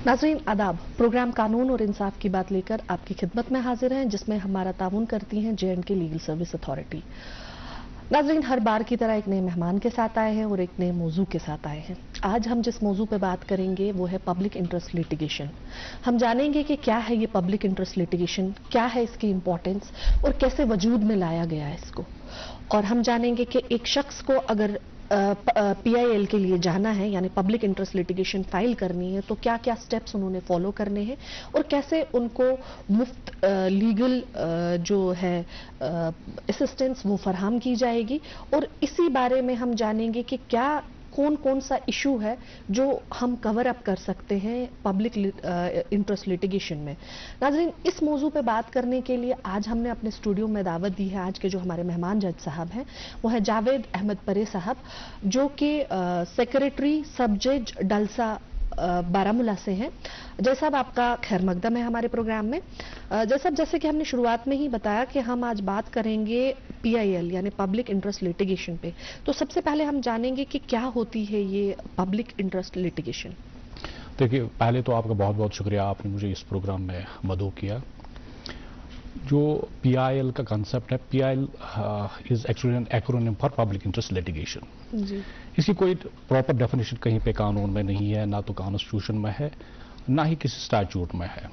नाज़रीन आदाब, प्रोग्राम कानून और इंसाफ की बात लेकर आपकी खिदमत में हाजिर हैं, जिसमें हमारा ताउन करती हैं J&K लीगल सर्विस अथॉरिटी। नाज़रीन, हर बार की तरह एक नए मेहमान के साथ आए हैं और एक नए मौजू के साथ आए हैं। आज हम जिस मौजू पे बात करेंगे वो है पब्लिक इंटरेस्ट लिटिगेशन। हम जानेंगे कि क्या है ये पब्लिक इंटरेस्ट लिटिगेशन, क्या है इसकी इंपॉर्टेंस और कैसे वजूद में लाया गया है इसको। और हम जानेंगे कि एक शख्स को अगर PIL के लिए जाना है, यानी पब्लिक इंटरेस्ट लिटिगेशन फाइल करनी है, तो क्या क्या स्टेप्स उन्होंने फॉलो करने हैं और कैसे उनको मुफ्त लीगल जो है असिस्टेंस वो फराहम की जाएगी। और इसी बारे में हम जानेंगे कि क्या कौन कौन सा इशू है जो हम कवर अप कर सकते हैं पब्लिक इंटरेस्ट लिटिगेशन में। नाज़रीन, इस मौजू पे बात करने के लिए आज हमने अपने स्टूडियो में दावत दी है। आज के जो हमारे मेहमान जज साहब हैं वो है जावेद अहमद परे साहब, जो कि सेक्रेटरी सब जज डलसा बारामूला से हैं। जज साहब, आपका खैर मकदम है हमारे प्रोग्राम में। जज साहब, जैसे कि हमने शुरुआत में ही बताया कि हम आज बात करेंगे PIL यानी पब्लिक इंटरेस्ट लिटिगेशन पे, तो सबसे पहले हम जानेंगे कि क्या होती है ये पब्लिक इंटरेस्ट लिटिगेशन। देखिए, पहले तो आपका बहुत बहुत शुक्रिया, आपने मुझे इस प्रोग्राम में मदऊ किया। जो PIL का कंसेप्ट है, PIL is actually an acronym for public interest litigation. जी। इसकी कोई प्रॉपर डेफिनेशन कहीं पे कानून में नहीं है, ना तो कॉन्स्टिट्यूशन में है, ना ही किसी स्टैट्यूट में है।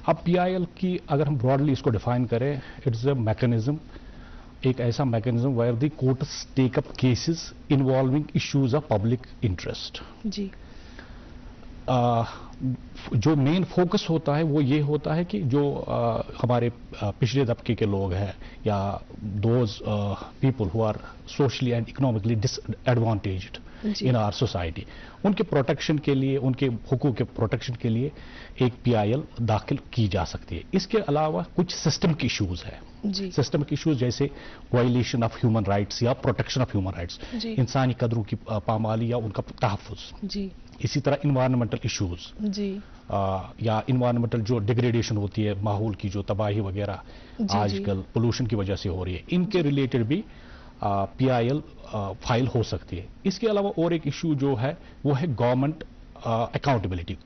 अब PIL की अगर हम ब्रॉडली इसको डिफाइन करें, इट्स अ मैकेनिज्म, एक ऐसा mechanism where the courts take up cases involving issues of public interest. जी। जो मेन फोकस होता है वो ये होता है कि जो हमारे पिछड़े तबके के लोग हैं या those people who are socially and economically disadvantaged in our society, उनके प्रोटेक्शन के लिए, उनके हुकूक के प्रोटेक्शन के लिए एक PIL दाखिल की जा सकती है। इसके अलावा कुछ सिस्टम के इश्यूज है, सिस्टम के इश्यूज जैसे वायलेशन ऑफ ह्यूमन राइट्स या प्रोटेक्शन ऑफ ह्यूमन राइट्स, इंसानी कदरों की पामाली या उनका तहफ़्फ़ुज़। इसी तरह इन्वायरमेंटल इश्यूज या इन्वायरमेंटल जो डिग्रेडेशन होती है, माहौल की जो तबाही वगैरह आजकल पोल्यूशन की वजह से हो रही है, इनके रिलेटेड भी PIL फाइल हो सकती है। इसके अलावा और एक इशू जो है वो है गवर्नमेंट अकाउंटेबिलिटी,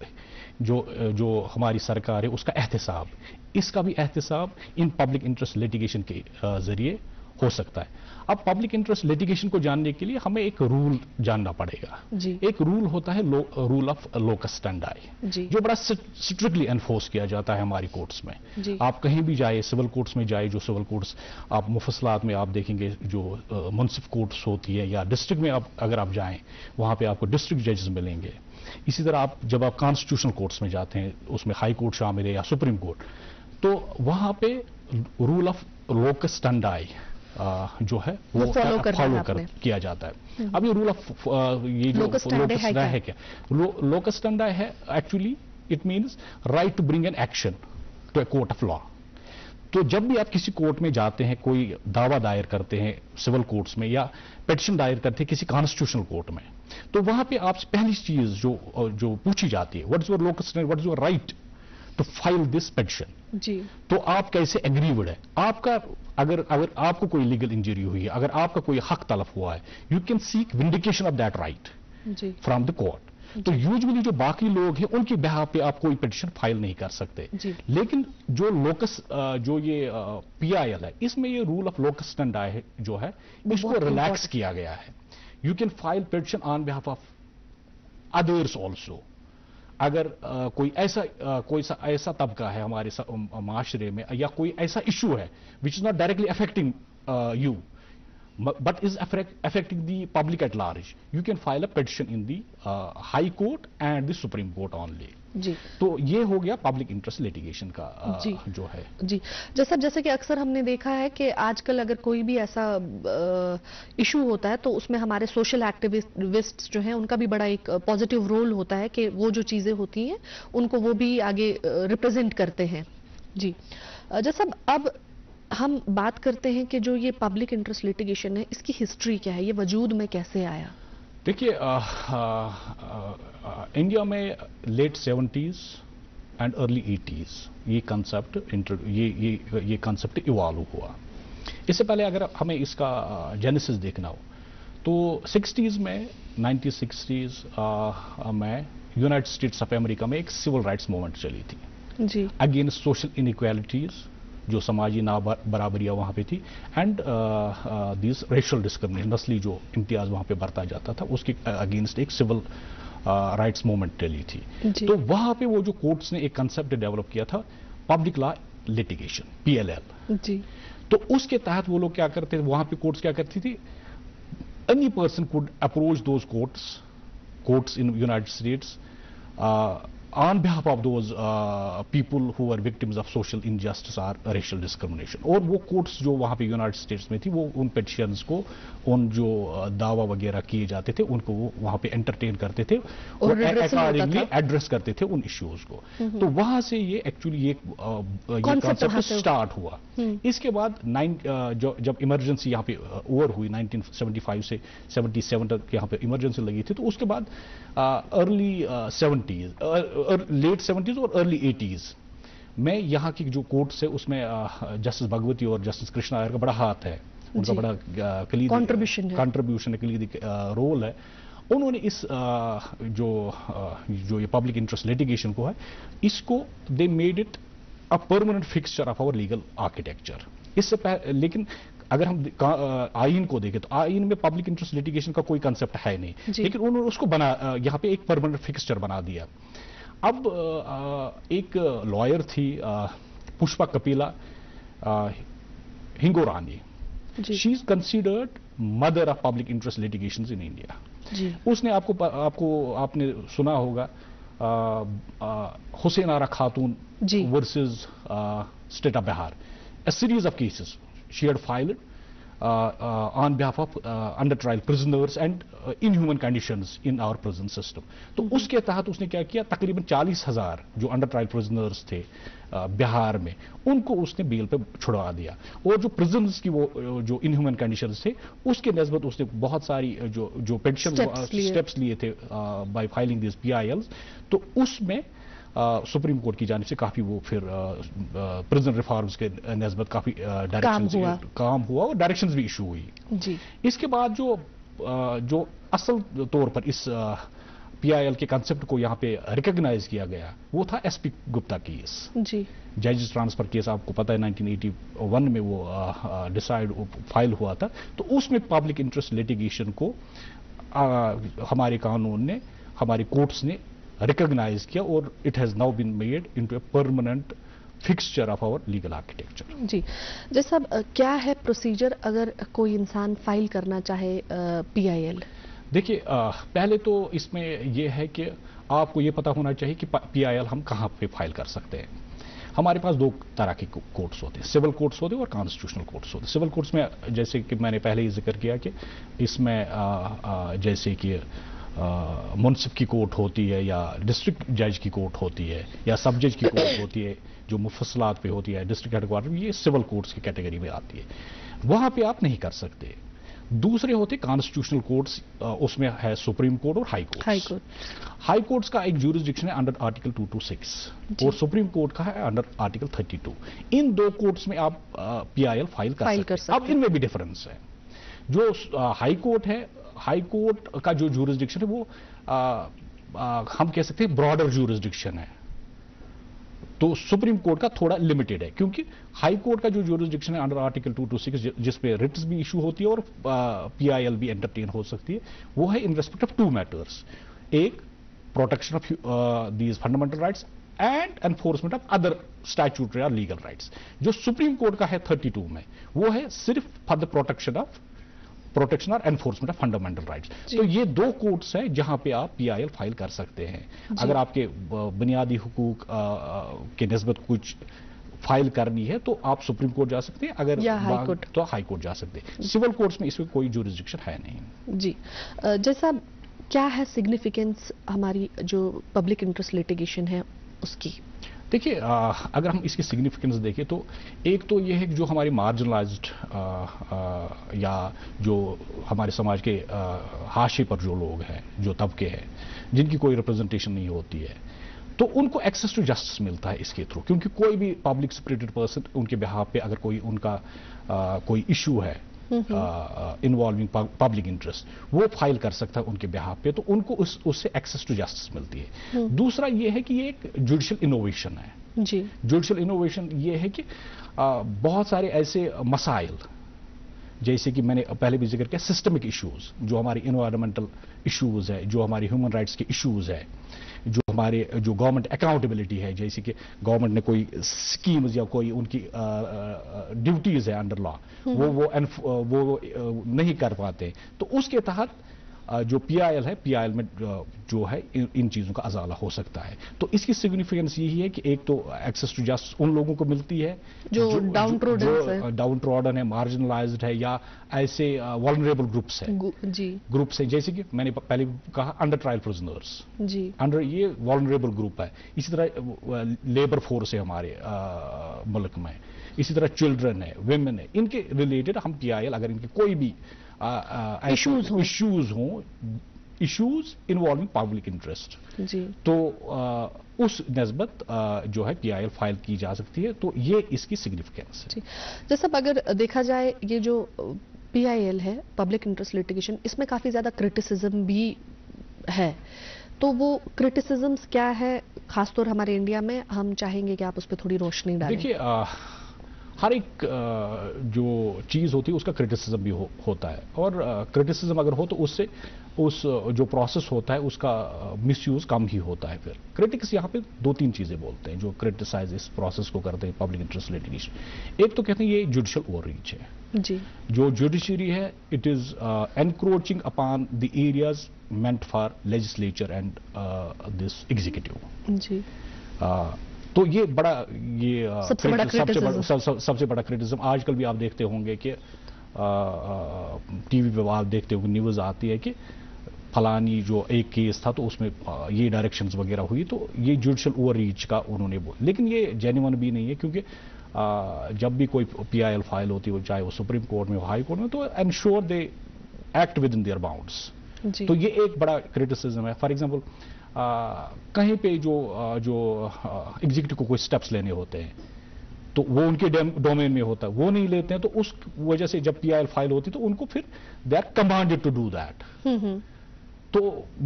जो हमारी सरकार है उसका एहतसाब, इसका भी एहतसाब इन पब्लिक इंटरेस्ट लिटिगेशन के जरिए हो सकता है। अब पब्लिक इंटरेस्ट लिटिगेशन को जानने के लिए हमें एक रूल जानना पड़ेगा। एक रूल होता है रूल ऑफ लोकस स्टैंडाई, जो बड़ा स्ट्रिक्टली एनफोर्स किया जाता है हमारी कोर्ट्स में। आप कहीं भी जाए, सिविल कोर्ट्स में जाए, जो सिविल कोर्ट्स आप मुफस्सलात में आप देखेंगे, जो मुंसिफ कोर्ट्स होती है या डिस्ट्रिक्ट में अगर आप जाएं, वहां पे आपको डिस्ट्रिक्ट जजेस मिलेंगे। इसी तरह जब आप कॉन्स्टिट्यूशनल कोर्ट्स में जाते हैं, उसमें हाई कोर्ट शामिल है या सुप्रीम कोर्ट, तो वहां पे रूल ऑफ लोकस स्टैंडाई जो है वो फॉलो किया जाता है। अब ये रूल ऑफ ये जो लोकस स्टैंडाई है, क्या लोकस स्टैंडाई है? Actually it means right to bring an action to a court of law. तो जब भी आप किसी कोर्ट में जाते हैं, कोई दावा दायर करते हैं सिविल कोर्ट्स में या पिटीशन दायर करते हैं किसी कॉन्स्टिट्यूशनल कोर्ट में, तो वहां पे आपसे पहली चीज जो पूछी जाती है, what is your locus standi, what is your right to file this petition. तो आप कैसे एग्रीवड है, आपका अगर आपको कोई लीगल इंजरी हुई है, अगर आपका कोई हक तलब हुआ है, you can seek vindication of that right from the court. तो यूजुअली जो बाकी लोग हैं उनकी बिहाफ पे आप कोई पिटीशन फाइल नहीं कर सकते। लेकिन जो लोकस जो ये PIL है, इसमें ये रूल ऑफ लोकस स्टैंडाई जो है इसको रिलैक्स किया गया है। You can file petition on behalf of others also. अगर कोई ऐसा तबका है हमारे माशरे में या कोई ऐसा इशू है which is not directly affecting you but is affecting the public at large, you can file a petition in the high court and the supreme court only. तो ये हो गया पब्लिक इंटरेस्ट लिटिगेशन का जो है। जैसे कि अक्सर हमने देखा है कि आजकल अगर कोई भी ऐसा इशू होता है तो उसमें हमारे सोशल एक्टिविस्ट जो हैं उनका भी बड़ा एक पॉजिटिव रोल होता है कि वो जो चीजें होती हैं उनको वो भी आगे रिप्रेजेंट करते हैं। जैसा अब हम बात करते हैं कि जो ये पब्लिक इंटरेस्ट लिटिगेशन है, इसकी हिस्ट्री क्या है, ये वजूद में कैसे आया? देखिए, इंडिया में late 70s and early 80s ये कंसेप्ट इवॉल्व हुआ। इससे पहले अगर हमें इसका जेनेसिस देखना हो तो 60s में 1960s में यूनाइटेड स्टेट्स ऑफ अमेरिका में एक सिविल राइट्स मूवमेंट चली थी जी अगेंस्ट सोशल इनइक्वालिटीज, जो समाजी ना बराबरियां वहां पे थी, एंड दिस रेशियल डिस्क्रिमिनेशन, नस्ली जो इम्तियाज वहां पे बरता जाता था, उसके अगेंस्ट एक सिविल राइट्स मूवमेंट चली थी। तो वहां पे वो जो कोर्ट्स ने एक कंसेप्ट डेवलप किया था, पब्लिक लॉ लिटिगेशन, PLL जी। तो उसके तहत वो लोग क्या करते थे, वहां पे कोर्ट्स क्या करती थी, any person could approach those courts in United states on behalf of those people who were victims of social injustice or racial discrimination। और वो कोर्ट्स जो वहां पे यूनाइटेड स्टेट्स में थी, वो उन पेटिशंस को, उन जो दावा वगैरह किए जाते थे, उनको वो वहां पे एंटरटेन करते थे और अकॉर्डिंगली एड्रेस करते थे उन इश्यूज को। तो वहां से ये एक्चुअली ये कॉन्सेप्ट स्टार्ट हुआ। इसके बाद जब इमरजेंसी यहाँ पे ओवर हुई 1975 से 77 तक यहाँ पे इमरजेंसी लगी थी, तो उसके बाद अर्ली 70s, लेट 70s और अर्ली 80s में यहाँ की जो कोर्ट्स है उसमें जस्टिस भगवती और जस्टिस कृष्णा अय्यर का बड़ा हाथ है, उनका बड़ा कलीदी कंट्रीब्यूशन है, कलीदी रोल है। उन्होंने इस जो ये पब्लिक इंटरेस्ट लिटिगेशन को है, इसको they made it a permanent fixture of our legal architecture. इससे लेकिन अगर हम आइन को देखें तो आइन में पब्लिक इंटरेस्ट लिटिगेशन का कोई कंसेप्ट है नहीं, लेकिन उन्होंने उसको यहाँ पे एक परमानेंट फिक्सचर बना दिया। अब एक लॉयर थी Pushpa Kapila Hingorani, she is considered mother of public interest litigations in India. उसने आपने सुना होगा हुसैन आरा खातून versus state of Bihar, a series of cases she had filed on behalf of under trial prisoners and inhuman conditions in our prison system। तो उसके तहत उसने क्या किया, तकरीबन 40,000 जो अंडर ट्रायल प्रिजनर्स थे बिहार में, उनको उसने बेल पे छुड़वा दिया। और जो प्रिजन्स की वो जो इनह्यूमन कंडीशंस थे, उसके नस्बत उसने बहुत सारी जो पेटिशन स्टेप्स लिए थे बाय फाइलिंग दिस PILs। तो उसमें सुप्रीम कोर्ट की जानिब से काफी वो फिर प्रिजन रिफॉर्म्स के नस्बत काफी काम हुआ और डायरेक्शंस भी इशू हुई जी। इसके बाद जो असल तौर पर इस PIL के कंसेप्ट को यहाँ पे रिकॉग्नाइज किया गया, वो था SP गुप्ता केस जी। जजेस ट्रांसफर केस आपको पता है 1981 में वो फाइल हुआ था। तो उसमें पब्लिक इंटरेस्ट लिटिगेशन को हमारे कानून ने, हमारी कोर्ट्स ने रिकॉग्नाइज किया और it has now been made into a permanent fixture of our legal architecture जी। जैसा क्या है प्रोसीजर अगर कोई इंसान फाइल करना चाहे PIL? देखिए पहले तो इसमें यह है कि आपको ये पता होना चाहिए कि PIL हम कहाँ पे फाइल कर सकते हैं। हमारे पास दो तरह के कोर्ट्स होते हैं, सिविल कोर्ट्स होते हैं और कॉन्स्टिट्यूशनल कोर्ट्स होते हैं। सिविल कोर्ट्स में जैसे कि मैंने पहले ही जिक्र किया कि इसमें जैसे कि मुंसिफ की कोर्ट होती है, या डिस्ट्रिक्ट जज की कोर्ट होती है, या सब जज की कोर्ट होती है जो मुफस्सलात पे होती है, डिस्ट्रिक्ट हेडक्वार्टर, ये सिविल कोर्ट्स की कैटेगरी में आती है। वहां पे आप नहीं कर सकते। दूसरे होते कॉन्स्टिट्यूशनल कोर्ट्स, उसमें है सुप्रीम कोर्ट और हाई कोर्ट। हाई कोर्ट्स का एक ज्यूरिसडिक्शन है अंडर आर्टिकल 226 और सुप्रीम कोर्ट का है अंडर आर्टिकल 32। इन दो कोर्ट्स में आप PIL फाइल कर सकते हैं। अब इनमें भी डिफरेंस है। जो हाई कोर्ट है, हाई कोर्ट का जो ज्यूरिसडिक्शन है वो हम कह सकते हैं ब्रॉडर ज्यूरिसडिक्शन है। तो सुप्रीम कोर्ट का थोड़ा लिमिटेड है, क्योंकि हाई कोर्ट का जो ज्यूरिसडिक्शन है अंडर आर्टिकल 226 जिसपे रिट्स भी इशू होती है और PIL भी एंटरटेन हो सकती है, वो है इन रेस्पेक्ट ऑफ 2 मैटर्स। एक, protection of these fundamental rights and enforcement of other statutory और लीगल राइट्स। जो सुप्रीम कोर्ट का है 32 में, वो है सिर्फ फॉर द प्रोटेक्शन और एनफोर्समेंट ऑफ फंडामेंटल राइट्स। तो ये दो कोर्ट्स हैं जहां पे आप PIL फाइल कर सकते हैं। अगर आपके बुनियादी हुकूक के निस्बत कुछ फाइल करनी है तो आप सुप्रीम कोर्ट जा सकते हैं, अगर तो हाई कोर्ट जा सकते हैं। सिविल कोर्ट्स में इसमें कोई ज्यूरिसडिक्शन है नहीं जी। जैसा क्या है सिग्निफिकेंस हमारी जो पब्लिक इंटरेस्ट लिटिगेशन है उसकी? देखिए अगर हम इसकी सिग्निफिकेंस देखें तो एक तो ये है कि जो हमारे मार्जिनलाइज्ड या जो हमारे समाज के हाशिए पर जो लोग हैं, जो तबके हैं जिनकी कोई रिप्रेजेंटेशन नहीं होती है, तो उनको एक्सेस टू जस्टिस मिलता है इसके थ्रू। क्योंकि कोई भी पब्लिक स्पिरिटेड पर्सन उनके बिहाफ पे अगर कोई उनका कोई इशू है انوالونگ پبلک انٹرسٹ وہ فائل کر سکتا ہے ان کے بہاف پہ, تو ان کو اس سے ایکسیس ٹو جسٹس ملتی ہے. دوسرا یہ ہے کہ یہ ایک جوڈیشل انوویشن ہے. جی, جوڈیشل انوویشن یہ ہے کہ بہت سارے ایسے مسائل جیسے کہ میں نے پہلے بھی ذکر کیا, سسٹمک ایشوز, جو ہماری انوائرمنٹل ایشوز ہے, جو ہماری ہیومن رائٹس کے ایشوز ہے, جو ہمارے جو گورنمنٹ اکاؤنٹیبلٹی ہے, جیسے کہ گورنمنٹ نے کوئی اسکیمز یا کوئی ان کی ڈیوٹیز ہے انڈر لا, وہ نہیں کر پاتے, تو اس کے تحت جو پی آئی ایل ہے, پی آئی ایل میں جو ہے ان چیزوں کا ازالہ ہو سکتا ہے. تو اس کی سگنیفیکینس یہی ہے کہ ایک تو ایکسیس ٹو جسٹس ان لوگوں کو ملتی ہے جو ڈاؤن ٹروڈن ہے, مارجنلائزڈ ہے, یا ایسے ولنریبل گروپس ہیں. جی, گروپس ہیں جیسے کہ میں نے پہلے کہا انڈر ٹرائل پرزنرس, جی, انڈر یہ ولنریبل گروپ ہے. اسی طرح لیبر فورس ہے ہمارے ملک میں, اسی طرح چلڈرن ہے, ویمن ہے, ان کے ریلیٹڈ ہم پی آئی ایل اگر ان کے کوئی بھی ایشوز ہوں, ایشوز انوالونگ پبلک انٹرسٹ, جی, تو اس نسبت جو ہے پی آئی ایل فائل کی جا سکتی ہے. تو یہ اس کی سگنیفیکینس ہے. جی, جیسا اگر دیکھا جائے یہ جو پی آئی ایل ہے, پبلک انٹرسٹ لٹیگیشن, اس میں کافی زیادہ کرٹیسزم بھی ہے, تو وہ کرٹیسزمز کیا ہے خاص طور ہمارے انڈیا میں, ہم چاہیں گے کہ آپ اس پہ تھوڑی روشنی ڈالیں. دیکھیے, ہر ایک جو چیز ہوتی ہے اس کا کرٹیسزم بھی ہوتا ہے, اور کرٹیسزم اگر ہو تو اس سے اس جو پروسیس ہوتا ہے اس کا مس یوز کم ہی ہوتا ہے. پھر کرٹکس یہاں پہ دو تین چیزیں بولتے ہیں جو کرٹیسائز اس پروسیس کو کرتے ہیں پبلک انٹرسٹ لٹیگیشن. ایک تو کہتے ہیں یہ جوڈیشل اوور ریچ ہے. جی, جو جوڈیشری ہے it is encroaching upon the areas meant for legislature and this executive. جی, تو یہ بڑا, یہ سب سے بڑا کرٹیسزم آج کل بھی آپ دیکھتے ہوں گے کہ ٹی وی پہ آپ دیکھتے ہوں نیوز آتی ہے کہ فلانی جو ایک کیس تھا تو اس میں یہ ڈائریکشنز وغیرہ ہوئی, تو یہ جوڈیشل اوور ریچ کا انہوں نے بولا. لیکن یہ جینیون بھی نہیں ہے, کیونکہ جب بھی کوئی پی آئی ایل فائل ہوتی ہے, چاہے وہ سپریم کورٹ میں ہو, ہائی کورٹ میں, تو ensure they act within their bounds. تو یہ ایک بڑا کرٹیسزم ہے. فار ایگزامپل کہیں پہ جو ایگزیکٹو کو کوئی سٹیپس لینے ہوتے ہیں تو وہ ان کے ڈومین میں ہوتا ہے, وہ نہیں لیتے ہیں, تو اس وجہ سے جب پی آئی ایل فائل ہوتی تو ان کو پھر they are commanded to do that. تو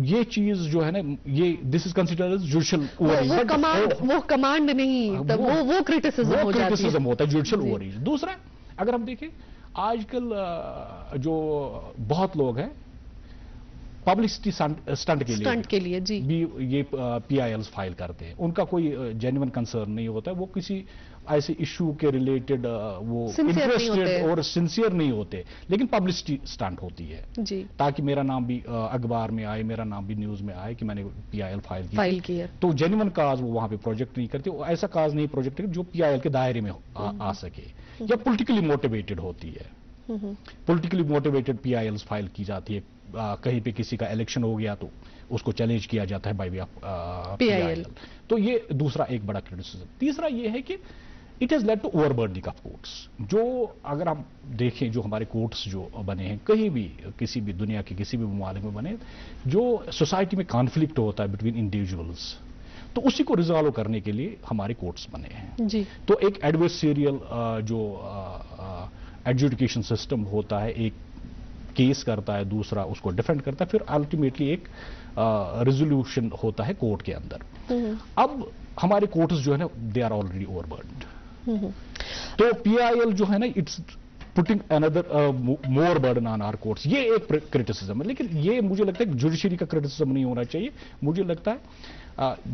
یہ چیز جو ہے نا, یہ this is considered as judicial over. وہ کمانڈ نہیں, وہ کرٹیسزم ہوتا ہے جوڈیشل اوور ریچ. دوسرا اگر ہم دیکھیں آج کل جو بہت لوگ ہیں پبلسٹی اسٹنٹ کے لیے جی بھی یہ پی آئی ایلز فائل کرتے ہیں. ان کا کوئی جینیون کنسرن نہیں ہوتا ہے, وہ کسی ایسے ایشو کے ریلیٹڈ وہ انٹرسٹڈ اور سنسیئر نہیں ہوتے, لیکن پبلسٹی اسٹنٹ ہوتی ہے جی, تاکہ میرا نام بھی اخبار میں آئے, میرا نام بھی نیوز میں آئے کہ میں نے پی آئی ایل فائل کی. تو جینیون کاز وہ وہاں پہ پروجیکٹ نہیں کرتے, وہ ایسا کاز نہیں پروجیکٹ جو پی آئی ایل کے دائرے میں آ سکے, یا پولیٹیکلی موٹیویٹڈ ہوتی ہے. پولیٹیکلی موٹیویٹڈ پی آئی ایلز فائل کی جاتی ہے. کہیں پہ کسی کا الیکشن ہو گیا تو اس کو چیلنج کیا جاتا ہے by way of P I L. تو یہ دوسرا ایک بڑا کرٹیسزم. تیسرا یہ ہے کہ it has led to overburdening of courts. جو اگر ہم دیکھیں جو ہمارے کورٹس جو بنے ہیں کہیں بھی کسی بھی دنیا کے کسی بھی ممالک میں بنے, جو سوسائٹی میں کانفلکٹ ہوتا ہے بٹوین انڈیویجولس, تو اسی کو ریزالو کرنے کے لیے ہمارے کورٹس بنے ہیں. جی, تو ایک ایڈورسیریل جو ایڈجوڈیکیشن سسٹم ہوتا ہے, ایک کیس کرتا ہے, دوسرا اس کو ڈیفینڈ کرتا ہے, پھر الٹیمیٹلی ایک ریزولوشن ہوتا ہے کورٹ کے اندر. اب ہمارے کورٹس جو ہے نا they are already overburdened. تو پی آئی ایل جو ہے نا اٹس پٹنگ اندر more burden on our courts. یہ ایک کرٹیسزم ہے, لیکن یہ مجھے لگتا ہے کہ جوڈیشری کا کرٹیسزم نہیں ہونا چاہیے. مجھے لگتا ہے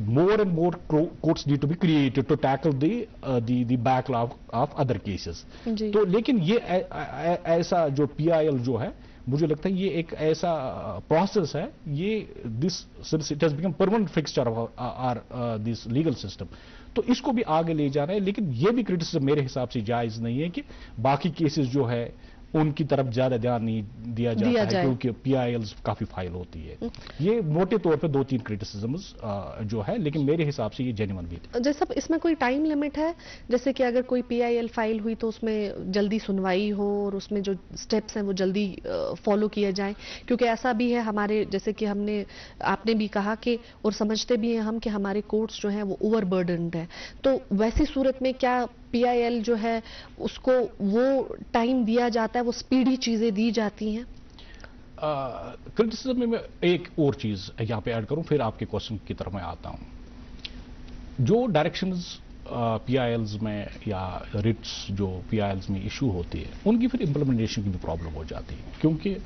more and more courts need to be created to tackle the backlog of other cases. تو لیکن یہ ایسا جو پی آئی ایل جو ہے مجھے لگتا ہے یہ ایک ایسا پروسیس ہے, یہ since it has become permanent fixture of our this legal system, تو اس کو بھی آگے لے جانا ہے. لیکن یہ بھی کرٹیسزم میرے حساب سے جائز نہیں ہے کہ باقی کیسز جو ہے ان کی طرف زیادہ دھیان نہیں دیا جاتا ہے کیونکہ پی آئی ایلز کافی فائل ہوتی ہے. یہ موٹے طور پہ 2-3 کرٹیسزمز جو ہے, لیکن میرے حساب سے یہ جینیون بھی ہے. جیسا اس میں کوئی ٹائم لمٹ ہے, جیسے کہ اگر کوئی پی آئی ایل فائل ہوئی تو اس میں جلدی سنوائی ہو اور اس میں جو سٹیپس ہیں وہ جلدی فالو کیے جائیں, کیونکہ ایسا بھی ہے ہمارے, جیسے کہ آپ نے بھی کہا کہ اور سمجھتے بھی ہیں ہم کہ ہمارے کورٹس جو ہیں وہ اوور برڈنڈ ہیں, تو ویسی صورت میں کیا PIL جو ہے اس کو وہ ٹائم دیا جاتا ہے, وہ سپیڈی چیزیں دی جاتی ہیں؟ کرٹیسزم میں ایک اور چیز یہاں پہ ایڈ کروں, پھر آپ کے کوشچن کی طرف میں آتا ہوں. جو ڈائریکشنز PILs میں یا ریٹس جو PILs میں ایشو ہوتی ہے, ان کی پھر امپلیمنٹیشن کی بھی پرابلم ہو جاتی ہے, کیونکہ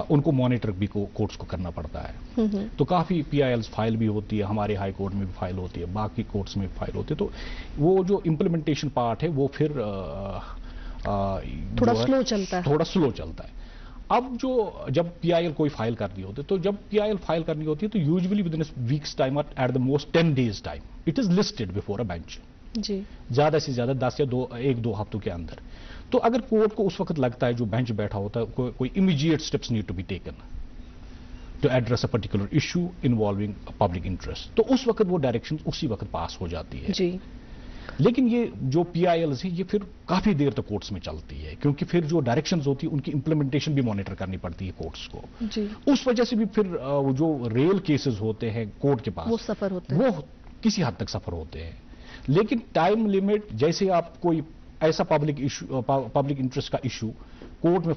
ان کو مانیٹر بھی کورٹس کو کرنا پڑتا ہے. تو کافی PILs فائل بھی ہوتی ہے, ہمارے ہائی کورٹ میں بھی فائل ہوتی ہے, باقی کورٹس میں بھی فائل ہوتی ہے. تو وہ جو امپلیمنٹیشن پارٹ ہے وہ پھر تھوڑا سلو چلتا ہے. تھوڑا سلو چلتا ہے. اب جب PIL کوئی فائل کرنی ہوتی ہے, تو جب PIL فائل کرنی ہوتی ہے تو usually within weeks time at the most 10 days time it is listed before a bench. جی, زیادہ سے زیادہ 10 یا 1-2 ہفتوں کے اندر. تو اگر کورٹ کو اس وقت لگتا ہے, جو بینچ بیٹھا ہوتا ہے, کوئی immediate steps need to be taken to address a particular issue involving public interest, تو اس وقت وہ ڈائریکشن اسی وقت پاس ہو جاتی ہے. جی. لیکن یہ جو PILs ہیں یہ پھر کافی دیر تک کورٹس میں چلتی ہے, کیونکہ پھر جو ڈائریکشنز ہوتی ہیں ان کی امپلیمنٹیشن بھی مانیٹر کرنی پڑتی ہے کورٹس کو. جی. اس وجہ سے بھی پھر جو ریل کیسز ہوتے ہیں کورٹ کے پاس, وہ سفر ہوتے ہیں, وہ کسی حد تک سفر ہوتے ہیں. لیکن ٹائم لمٹ, جیسے آپ کوئی ایسا پبلک انٹرسٹ کا ایشو کورٹ میں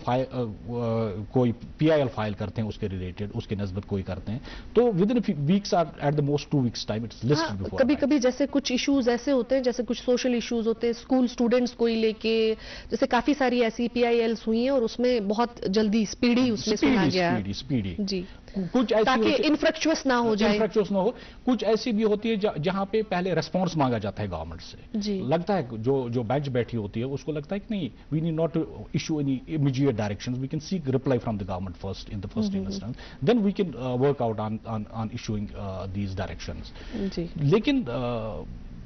کوئی PIL فائل کرتے ہیں اس کے ریلیٹڈ, اس کے نسبت کوئی کرتے ہیں, تو within weeks or at the most 2 weeks time it's listed before. کبھی کبھی جیسے کچھ ایشوز ایسے ہوتے ہیں, جیسے کچھ سوشل ایشوز ہوتے ہیں, اسکول اسٹوڈنٹس کو ہی لے کے, جیسے کافی ساری ایسی PILs ہوئی ہیں اور اس میں بہت جلدی اسپیڈی اس میں سنا گیا. اسپیڈی جی, کچھ ایسی تاکہ انفریکچوس نہ ہو جائے. انفریکچوس نہ ہو. کچھ ایسی بھی ہوتی ہے جہاں پہ پہلے ریسپانس مانگا جاتا ہے گورنمنٹ سے. جی. لگتا ہے جو بینچ بیٹھی ہوتی ہے اس کو لگتا ہے کہ نہیں, we need not to issue any immediate direction, we can seek reply from the government first in the first instance, then we can work out on issuing these directions. جی. لیکن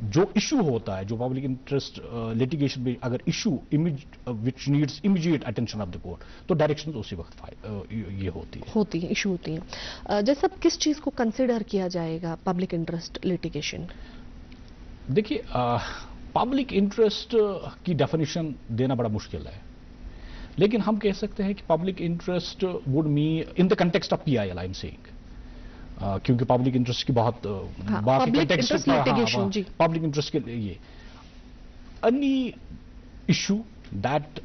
جو ایشو ہوتا ہے, جو پبلک انٹرسٹ لیٹیگیشن میں اگر issue which needs immediate attention of the court, تو direction اسی وقت یہ ہوتی ہیں, ایشو ہوتی ہیں. جیسا کس چیز کو کنسیڈر کیا جائے گا پبلک انٹرسٹ لیٹیگیشن؟ دیکھیے, پبلک انٹرسٹ کی ڈیفینیشن دینا بڑا مشکل ہے, لیکن ہم کہہ سکتے ہیں کہ public interest would mean in the context of PIL I am seeing, کیونکہ پبلک انٹرسٹ کی بہت پبلک انٹرسٹ کے لیے any issue that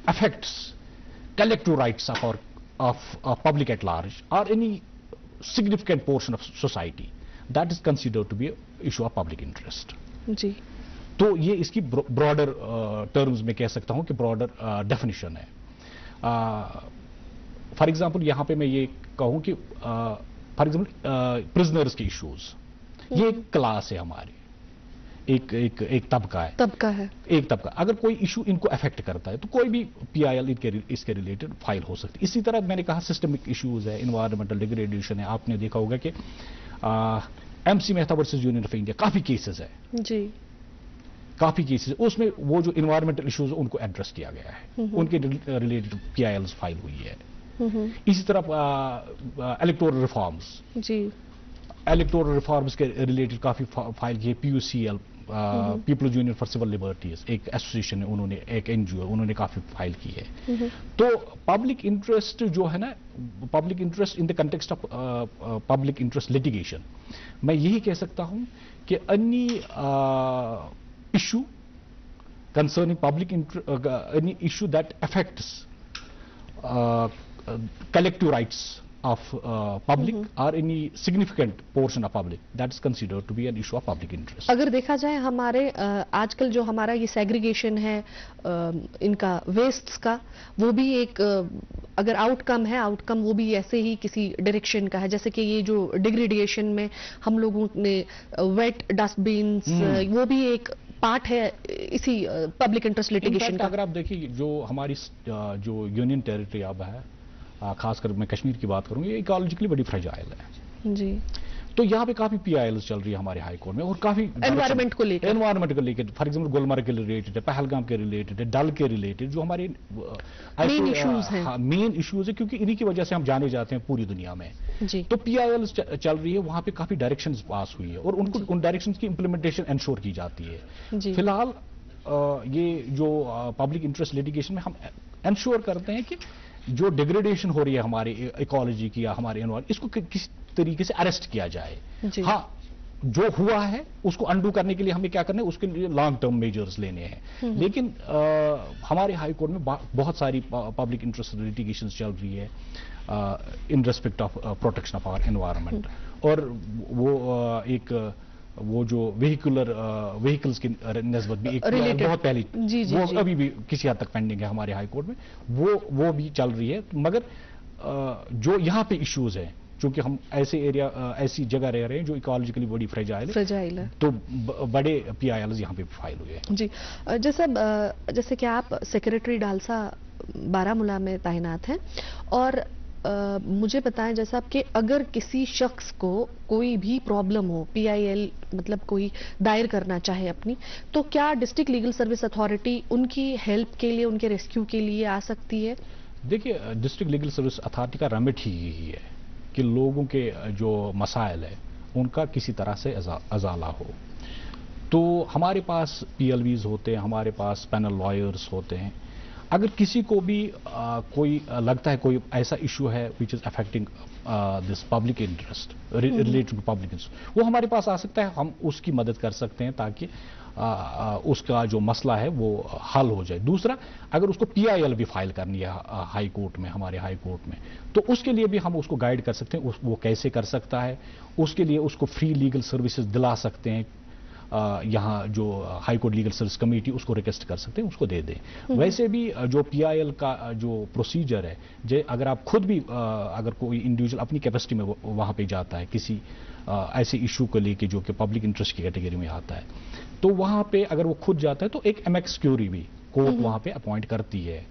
affects collective rights of public at large or any significant portion of society, that is considered to be an issue of public interest. جی. تو یہ اس کی broader terms میں کہہ سکتا ہوں کہ براڈر ڈیفینیشن ہے. فار ایگزامپل یہاں پہ میں یہ کہوں کہ فار ایگزامپل پرزنرز کے ایشوز, یہ ایک کلاس ہے ہماری, ایک طبقہ ہے. ایک طبقہ اگر کوئی ایشو ان کو افیکٹ کرتا ہے تو کوئی بھی PIL اس کے ریلیٹڈ فائل ہو سکتی ہے. اسی طرح میں نے کہا سسٹمک ایشوز ہے, انوائرمنٹل ڈیگریڈیشن ہے. آپ نے دیکھا ہوگا کہ MC Mehta versus union of India کافی کیسز ہے. جی. کافی کیسز اس میں وہ جو انوائرمنٹل ایشوز ان کو ایڈریس کیا گیا ہے, ان کے ریلیٹڈ PILs فائل ہوئی ہے. اسی طرح الیکٹورل ریفارمز. جی. الیکٹورل ریفارمز کے ریلیٹڈ کافی فائل کی ہے. PUCL people's union for civil liberties ایک ایسوسیشن ہے, انہوں نے ایک NGO انہوں نے کافی فائل کی ہے. تو پبلک انٹرسٹ جو ہے نا, public interest in the context of public interest litigation, میں یہی کہہ سکتا ہوں کہ any issue concerning any issue that affects collective rights of public or any significant portion of public, that is considered to be an issue of public interest. اگر دیکھا جائے ہمارے آج کل جو ہمارا یہ سیگریگیشن ہے ان کا ویسٹس کا, وہ بھی ایک اگر آؤٹ کم ہے, آؤٹ کم وہ بھی ایسے ہی کسی ڈائریکشن کا ہے, جیسے کہ یہ جو ڈیگریڈیشن میں ہم لوگوں نے ویٹ ڈسٹ بینس, وہ بھی ایک پارٹ ہے اسی پبلک انٹرسٹ لیٹیگیشن کا. اگر آپ دیکھیے جو ہماری جو یونین ٹیریٹری اب ہے, خاص کر میں کشمیر کی بات کروں گی, یہ ایکالوجیکلی بڑی فرجائل ہے. جی. تو یہاں پہ کافی PILs چل رئی ہے ہمارے ہائی کورٹ میں, اور کافی انوائرمنٹ کو لے کے فار ایگزامپل گلمرگ کے ریلیٹڈ ہے, پہلگام کے ریلیٹڈ ہے, ڈل کے ریلیٹڈ, جو ہمارے مین ایشوز ہیں, کیونکہ انہی کی وجہ سے ہم جانے جاتے ہیں پوری دنیا میں. جی. تو PILs چل رہی ہے, وہاں پہ کافی ڈائریکشنز پاس ہوئی ہے, اور ان کو ان ڈائریکشنز کی امپلیمنٹیشن انشور کی جاتی ہے. جی. فی الحال یہ جو پبلک انٹرسٹ لیٹیگیشن میں ہم انشور کرتے ہیں کہ جو ڈیگریڈیشن ہو رہی ہے ہماری ایکالوجی کی یا ہمارے انوائرمنٹ, اس کو کسی طریقے سے اریسٹ کیا جائے. جی. ہاں, جو ہوا ہے اس کو انڈو کرنے کے لیے ہمیں کیا کرنا ہے, اس کے لیے لانگ ٹرم میجرز لینے ہیں. لیکن ہمارے ہائی کورٹ میں بہت ساری پبلک انٹرسٹ لٹیگیشنز چل رہی ہے in respect of protection of our environment, اور وہ جو وہیکلز کی نسبت بھی ایک بہت پہلی وہ ابھی بھی کسی حد تک پینڈنگ ہے ہمارے ہائی کورٹ میں, وہ بھی چل رہی ہے. مگر جو یہاں پہ ایشوز ہیں, چونکہ ہم ایسی جگہ رہ رہے ہیں جو ایکالوجیکلی بڑی فریجائل ہے, تو بڑے پی آئی ایلز یہاں پہ فائل ہوئے ہیں. جی, جیسے کہ آپ سیکریٹری ڈالسا بارامولہ میں تعینات ہیں, اور مجھے بتائیں جیسا کہ اگر کسی شخص کو کوئی بھی problem who, P I L مطلب کوئی دائر کرنا چاہے اپنی, تو کیا district legal service authority in کی ہیلپ کے لیے, ان کے ریسکیو کے لیے آ سکتی ہے؟ دیکھیے, ڈسٹرکٹ لیگل سروس اتھارٹی کا ریمیٹ ہی یہی ہے کہ لوگوں کے جو مسائل ہیں ان کا کسی طرح سے ازالہ ہو. تو ہمارے پاس پی ایل ویز ہوتے ہیں, ہمارے پاس پینل لائرز ہوتے ہیں. اگر کسی کو بھی کوئی لگتا ہے کوئی ایسا ایشو ہے which is affecting this public interest related to public interest, وہ ہمارے پاس آ سکتا ہے, ہم اس کی مدد کر سکتے ہیں تاکہ اس کا جو مسئلہ ہے وہ حل ہو جائے. دوسرا, اگر اس کو پی آئی ایل بھی فائل کرنی ہے ہائی کورٹ میں, ہمارے ہائی کورٹ میں, تو اس کے لیے بھی ہم اس کو گائیڈ کر سکتے ہیں وہ کیسے کر سکتا ہے. اس کے لیے اس کو فری لیگل سروسز دلا سکتے ہیں. یہاں جو high court legal service committee اس کو ریکویسٹ کر سکتے ہیں, اس کو دے دیں. ویسے بھی جو پی آئی ایل کا جو پروسیجر ہے, اگر آپ خود بھی اگر کوئی انڈیویجول اپنی کیپیسٹی میں وہاں پہ جاتا ہے کسی ایسے ایشو کو لے کے جو کہ پبلک انٹرسٹ کی کیٹیگری میں آتا ہے, تو وہاں پہ اگر وہ خود جاتا ہے تو ایک ایمیکس کیوری بھی کورٹ وہاں پہ اپوائنٹ کرتی ہے.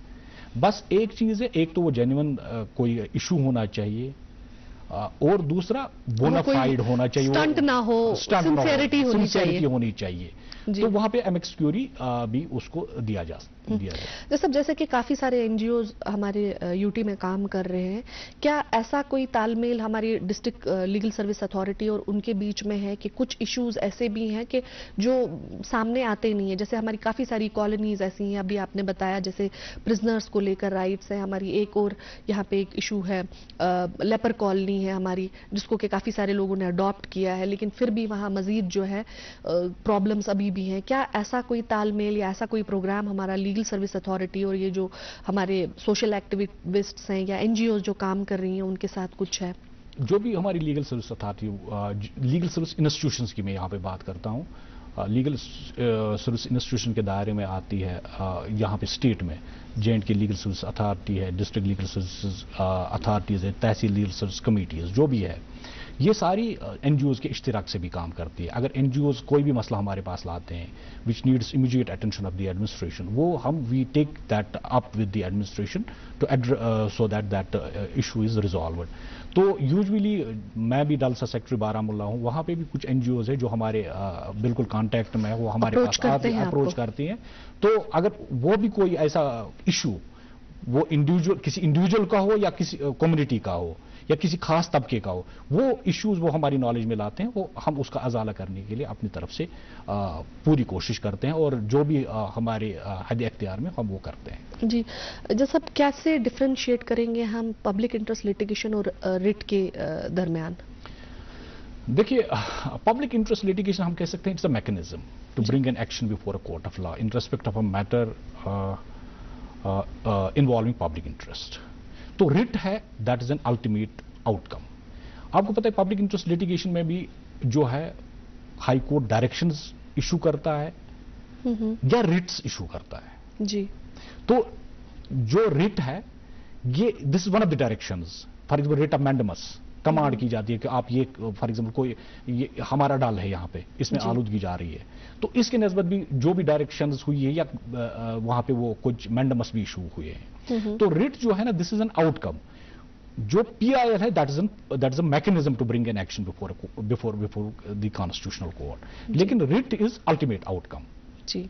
بس ایک چیز ہے, ایک تو وہ جینوئن کوئی ایشو ہونا چاہیے, اور دوسرا بونافائیڈ ہونا چاہیے, اسٹنٹ نہ ہو, سنسیئرٹی ہونی چاہیے. تو وہاں پہ ایمیکس کیوری بھی اس کو دیا جائے. جیسے کہ کافی سارے این جی اوز ہمارے یو ٹی میں کام کر رہے ہیں, کیا ایسا کوئی تال میل ہماری ڈسٹرکٹ لیگل سروس اتھارٹی اور ان کے بیچ میں ہے کہ کچھ ایشوز ایسے بھی ہیں کہ جو سامنے آتے نہیں ہیں؟ جیسے ہماری کافی ساری کالونیز ایسی ہیں, ابھی آپ نے بتایا جیسے پرزنرز کو لے کر رائٹس ہیں, ہماری ایک اور یہاں پہ ایک ایشو ہے لیپر کالونی ہے ہماری, جس کو کہ کافی سارے لوگوں نے اڈاپٹ کیا ہے, لیکن پھر بھی وہاں مزید جو ہے پرابلمس ابھی بھی ہیں. کیا ایسا کوئی تال میل یا ایسا کوئی پروگرام ہمارا لیگل سروس اتھارٹی اور یہ جو ہمارے سوشل ایکٹیوسٹس ہیں یا این جی اوز جو کام کر رہی ہیں ان کے ساتھ کچھ ہے؟ جو بھی ہماری legal service authority, legal service institutions کی میں یہاں پہ بات کرتا ہوں, لیگل سروس انسٹیٹیوشن کے دائرے میں آتی ہے یہاں پہ اسٹیٹ میں جے اینڈ کے لیگل سروس اتھارٹی ہے, ڈسٹرکٹ لیگل سروسز اتھارٹیز ہے, تحصیل لیگل سروس کمیٹیز جو بھی ہے, یہ ساری این جی اوز کے اشتراک سے بھی کام کرتی ہے. اگر این جی اوز کوئی بھی مسئلہ ہمارے پاس لاتے ہیں which needs immediate attention of the administration, وہ we take that up with the administration so that issue is resolved. تو یوزلی میں بھی ڈالسا سیکٹری بارامولہ ہوں, وہاں پہ بھی کچھ این جی اوز ہے جو ہمارے بالکل کانٹیکٹ میں وہ ہمارے پاس اپروچ کرتی ہیں. تو اگر وہ بھی کوئی ایسا ایشو وہ کسی انڈیویجول کا ہو یا کسی کمیونٹی کا ہو یا کسی خاص طبقے کا ہو, وہ ایشوز وہ ہماری نالج میں لاتے ہیں, وہ ہم اس کا ازالہ کرنے کے لیے اپنی طرف سے پوری کوشش کرتے ہیں, اور جو بھی ہمارے حد اختیار میں ہم وہ کرتے ہیں. جی, جیسا کیسے ڈفرینشیٹ کریں گے ہم پبلک انٹرسٹ لیٹیگیشن اور ریٹ کے درمیان؟ دیکھیے, پبلک انٹرسٹ لیٹیگیشن ہم کہہ سکتے ہیں it's a mechanism to bring an action before a court of law in respect of a matter involving public interest. تو ریٹ ہے that is an ultimate outcome. آپ کو پتہ ہے پبلک انٹرسٹ لیٹیگیشن میں بھی جو ہے ہائی کورٹ ڈائریکشنز ایشو کرتا ہے یا ریٹس ایشو کرتا ہے. جی, تو جو ریٹ ہے یہ this is one of the directions. For example writ of mandamus command کی جاتی ہے کہ آپ یہ فار ایگزامپل کوئی یہ ہمارا ڈال ہے یہاں پہ اس میں آلودگی جا رہی ہے, تو اس کے نسبت بھی جو بھی ڈائریکشنز ہوئی ہے یا وہاں پہ وہ کچھ مینڈمس بھی ایشو ہوئے ہیں. تو ریٹ جو ہے نا دس از این آؤٹ کم. جو پی آئی ایل ہے that is a mechanism to bring an action before the constitutional court, لیکن writ is ultimate outcome. جی,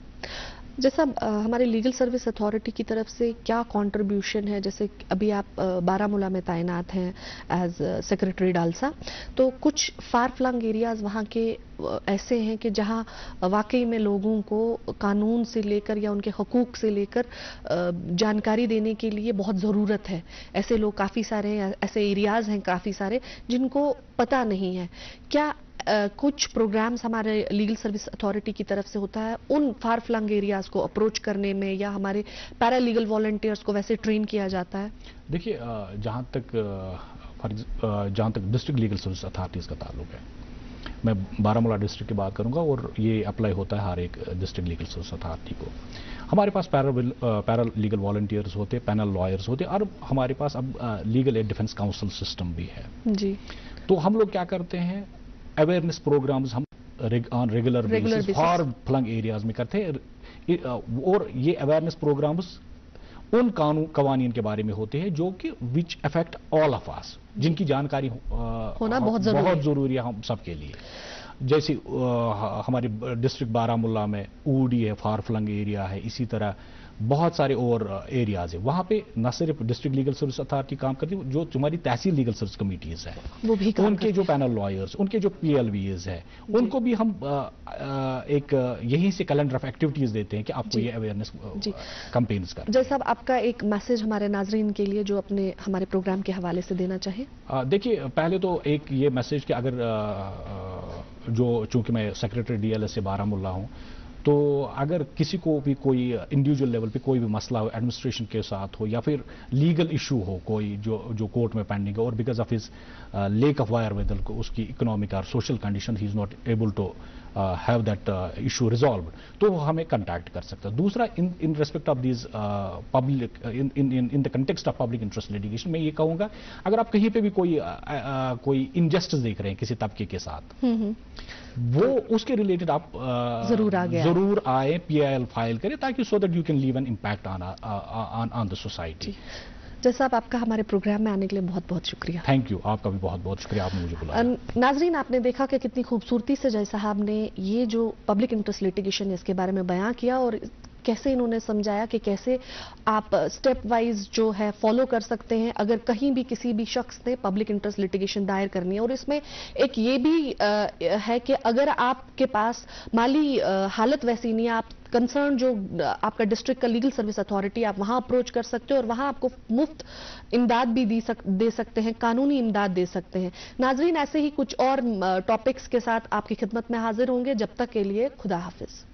جیسا ہمارے لیگل سروس اتھارٹی کی طرف سے کیا کنٹریبیوشن ہے؟ جیسے ابھی آپ بارامولہ میں تعینات ہیں ایز سیکریٹری ڈالسا, تو کچھ فار فلنگ ایریاز وہاں کے ऐसे हैं कि जहां वाकई में लोगों को कानून से लेकर या उनके हकूक से लेकर जानकारी देने के लिए बहुत ज़रूरत है। ऐसे लोग काफ़ी सारे हैं, ऐसे एरियाज हैं काफ़ी सारे जिनको पता नहीं है। क्या कुछ प्रोग्राम्स हमारे लीगल सर्विस अथॉरिटी की तरफ से होता है उन फार फ्लंग एरियाज को अप्रोच करने में, या हमारे पैरा लीगल वॉलंटियर्स को वैसे ट्रेन किया जाता है? देखिए, जहाँ तक डिस्ट्रिक्ट लीगल सर्विस अथॉरिटीज़ का ताल्लुक है, मैं बारामूला डिस्ट्रिक्ट की बात करूंगा और ये अप्लाई होता है हर एक डिस्ट्रिक्ट लीगल सर्विस अथॉरिटी को। हमारे पास पैरा लीगल वॉलंटियर्स होते, पैनल लॉयर्स होते, और हमारे पास अब legal aid defence counsel system भी है जी। तो हम लोग क्या करते हैं, अवेयरनेस प्रोग्राम्स हम on regular basis far flung areas में करते हैं, और ये अवेयरनेस प्रोग्राम्स उन कवानीन के बारे में होते हैं जो कि which affect all of us, जिनकी जानकारी होना बहुत जरूरी है हम सबके लिए। जैसे हमारे डिस्ट्रिक्ट बारामूला में ऊडी है, फार फ्लंग एरिया है, इसी तरह बहुत सारे और एरियाज है। वहां पे न सिर्फ डिस्ट्रिक्ट लीगल सर्विस अथॉरिटी काम करती है, जो तुम्हारी तहसील लीगल सर्विस कमिटीज है वो भी उनके जो पैनल लॉयर्स, उनके जो पीएलवीज है, उनको भी हम एक यहीं से कैलेंडर ऑफ एक्टिविटीज देते हैं कि आपको ये अवेयरनेस कैंपेन्स कर। जैसा आपका एक मैसेज हमारे नाजरीन के लिए जो अपने हमारे प्रोग्राम के हवाले से देना चाहे। देखिए, पहले तो एक ये मैसेज कि अगर जो चूंकि मैं सेक्रेटरी डीएलएस से बारामूला हूं, तो अगर किसी को भी कोई इंडिविजुअल लेवल पे कोई भी मसला हो, एडमिनिस्ट्रेशन के साथ हो या फिर लीगल इशू हो कोई जो कोर्ट में पेंडिंग है, और because of his lack of wherewithal को उसकी इकोनॉमिक और सोशल कंडीशन ही is not able to have that issue resolve, तो हमें कांटेक्ट कर सकता है। दूसरा, in respect of this public in the context of public interest litigation, मैं ये कहूंगा अगर आप कहीं पे भी कोई इनजस्टिस देख रहे हैं किसी तबके के साथ, वो उसके रिलेटेड आप जरूर आए, पीआईएल फाइल करें, ताकि so that you can leave an impact on the society. जैसा आपका हमारे प्रोग्राम में आने के लिए बहुत बहुत शुक्रिया। थैंक यू, आपका भी बहुत बहुत शुक्रिया, आपने मुझे बुलाया। नाजरीन, आपने देखा कि कितनी खूबसूरती से जय साहब ने ये जो पब्लिक इंटरेस्ट लिटिगेशन है इसके बारे में बयां किया, और कैसे इन्होंने समझाया कि कैसे आप स्टेप वाइज जो है फॉलो कर सकते हैं अगर कहीं भी किसी भी शख्स ने पब्लिक इंटरेस्ट लिटिगेशन दायर करनी है। और इसमें एक ये भी है कि अगर आपके पास माली हालत वैसी नहीं है, आप कंसर्न जो आपका डिस्ट्रिक्ट का लीगल सर्विस अथॉरिटी, आप वहां अप्रोच कर सकते हो और वहां आपको मुफ्त इमदाद भी दे सकते हैं, कानूनी इमदाद दे सकते हैं। नाजरीन, ऐसे ही कुछ और टॉपिक्स के साथ आपकी खिदमत में हाजिर होंगे। जब तक के लिए खुदा हाफिज।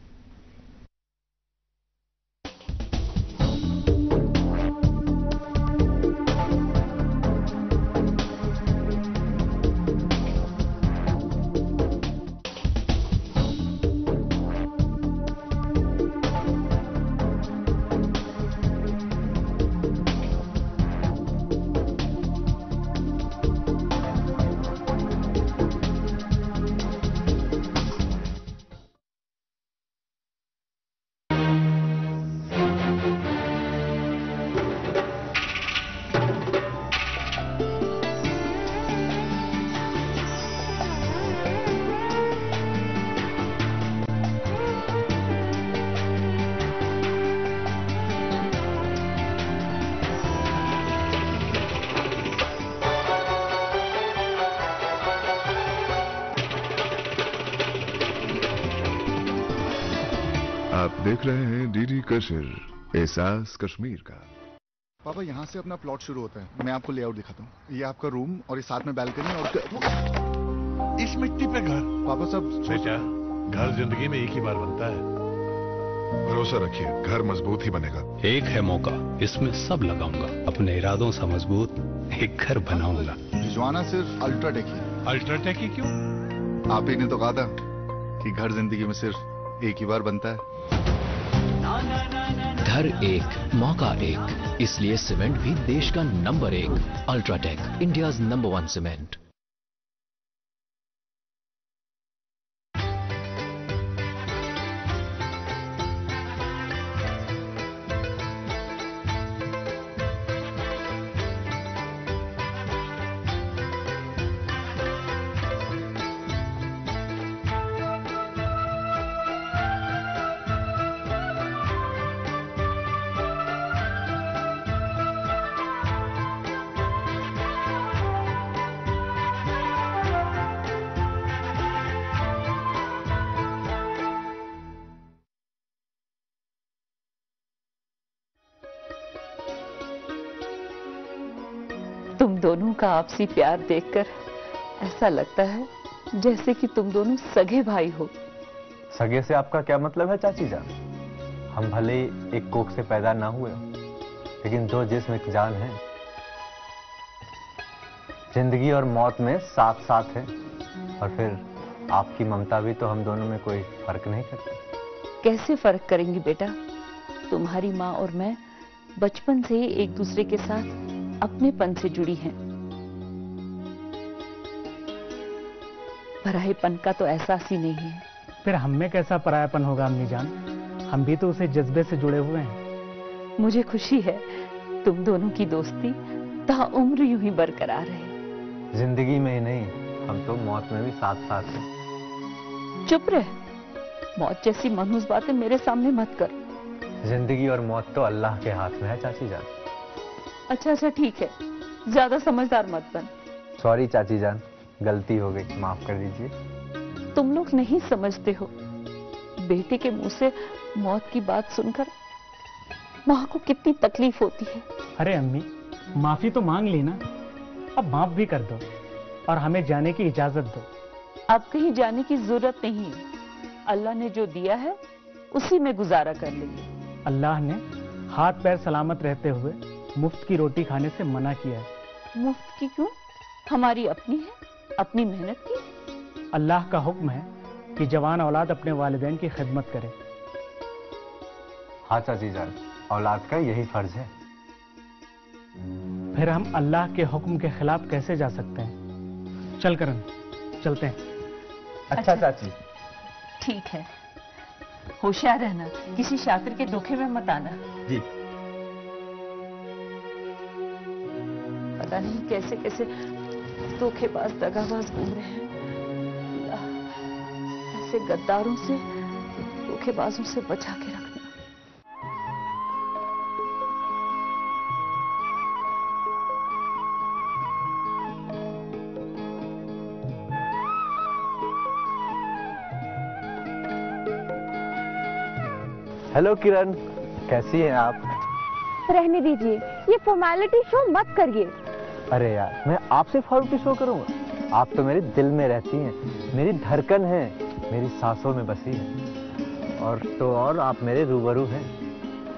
आप देख रहे हैं डीडी कश्मीर, एहसास कश्मीर का। पापा, यहाँ से अपना प्लॉट शुरू होता है। मैं आपको लेआउट दिखाता हूँ। ये आपका रूम और ये साथ में बालकनी और इस मिट्टी पे घर। पापा सब बेटा, घर जिंदगी में एक ही बार बनता है। भरोसा रखिए, घर मजबूत ही बनेगा। एक है मौका, इसमें सब लगाऊंगा, अपने इरादों से मजबूत एक घर बनाऊंगा। भिजवाना सिर्फ अल्ट्राटेक ही। अल्ट्राटेक ही क्यों? आप ही ने तो कहा था कि घर जिंदगी में सिर्फ एक ही बार बनता है। घर एक, मौका एक, इसलिए सीमेंट भी देश का number 1। UltraTech, India's number 1 cement. तुम दोनों का आपसी प्यार देखकर ऐसा लगता है जैसे कि तुम दोनों सगे भाई हो। सगे से आपका क्या मतलब है चाची जान? हम भले ही एक कोख से पैदा ना हुए, लेकिन दो जिस्म एक जान है। जिंदगी और मौत में साथ साथ है। और फिर आपकी ममता भी तो हम दोनों में कोई फर्क नहीं करती। कैसे फर्क करेंगी बेटा? तुम्हारी माँ और मैं बचपन से ही एक दूसरे के साथ अपनेपन से जुड़ी हैं। परायेपन का तो एहसास ही नहीं है। फिर हम में कैसा परायापन होगा अम्मी जान? हम भी तो उसे जज्बे से जुड़े हुए हैं। मुझे खुशी है तुम दोनों की दोस्ती ताउम्र यूं ही बरकरार है। जिंदगी में ही नहीं, हम तो मौत में भी साथ साथ हैं। चुप रह, मौत जैसी मनहूस बातें मेरे सामने मत कर। जिंदगी और मौत तो अल्लाह के हाथ में है चाची जान। अच्छा ठीक है, ज्यादा समझदार मत बन। सॉरी चाची जान, गलती हो गई, माफ कर दीजिए। तुम लोग नहीं समझते हो, बेटे के मुंह से मौत की बात सुनकर माँ को कितनी तकलीफ होती है। अरे अम्मी, माफी तो मांग ली ना, अब माफ भी कर दो और हमें जाने की इजाजत दो। अब कहीं जाने की जरूरत नहीं है। अल्लाह ने जो दिया है उसी में गुजारा कर लेंगे। अल्लाह ने हाथ पैर सलामत रहते हुए मुफ्त की रोटी खाने से मना किया है। मुफ्त की क्यों? हमारी अपनी है, अपनी मेहनत की। अल्लाह का हुक्म है कि जवान औलाद अपने वालिदैन की खिदमत करे। हाँ चाची जान, औलाद का यही फर्ज है। फिर हम अल्लाह के हुक्म के खिलाफ कैसे जा सकते हैं? चल करण, चलते हैं। अच्छा चाची। ठीक है, होशियार रहना, किसी शातिर के धोखे में मत आना। जी। पता नहीं कैसे कैसे धोखेबाज दगाबाज घूम रहे हैं। ऐसे गद्दारों से, धोखेबाजों से बचा के रखना। हेलो किरण, कैसी हैं आप? रहने दीजिए, ये फॉर्मेलिटी शो मत करिए। अरे यार, मैं आपसे फॉर्मेलिटी शो करूंगा? आप तो मेरे दिल में रहती हैं, मेरी धड़कन है, मेरी सांसों में बसी है। और तो और आप मेरे रूबरू हैं।